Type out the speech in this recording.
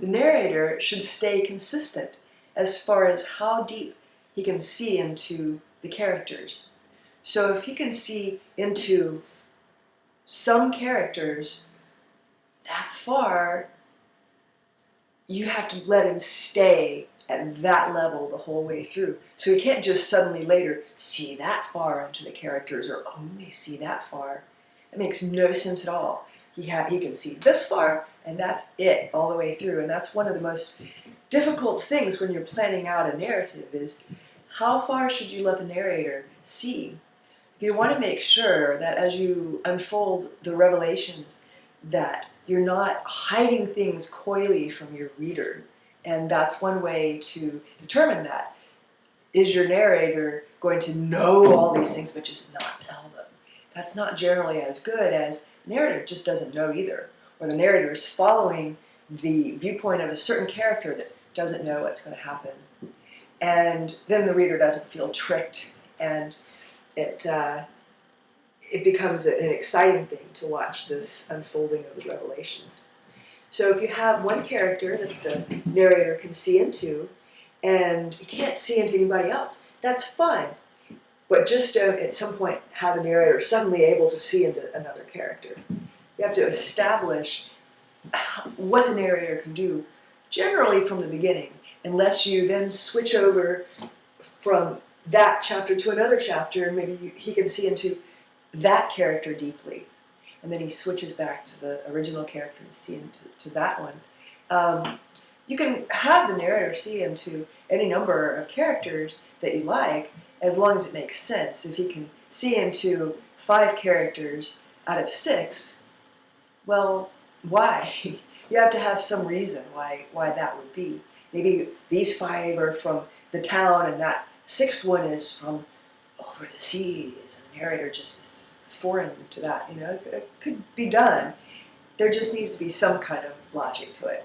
The narrator should stay consistent as far as how deep he can see into the characters. So if he can see into some characters that far, you have to let him stay at that level the whole way through. So he can't just suddenly later see that far into the characters or only see that far. It makes no sense at all. He can see this far, and that's it all the way through. And that's one of the most difficult things when you're planning out a narrative is how far should you let the narrator see? You want to make sure that as you unfold the revelations that you're not hiding things coyly from your reader. And that's one way to determine that. Is your narrator going to know all these things but just not tell them? That's not generally as good as the narrator just doesn't know either. Or the narrator is following the viewpoint of a certain character that doesn't know what's going to happen. And then the reader doesn't feel tricked, and it becomes an exciting thing to watch this unfolding of the revelations. So if you have one character that the narrator can see into, and he can't see into anybody else, that's fine. But just don't at some point have a narrator suddenly able to see into another character. You have to establish what the narrator can do, generally from the beginning, unless you then switch over from that chapter to another chapter, and maybe he can see into that character deeply. And then he switches back to the original character and see into that one. You can have the narrator see into any number of characters that you like, as long as it makes sense. If he can see into 5 characters out of 6, well, why? You have to have some reason why that would be. Maybe these 5 are from the town, and that 6th one is from over the seas, and the narrator just is foreign to that. It could be done. There just needs to be some kind of logic to it.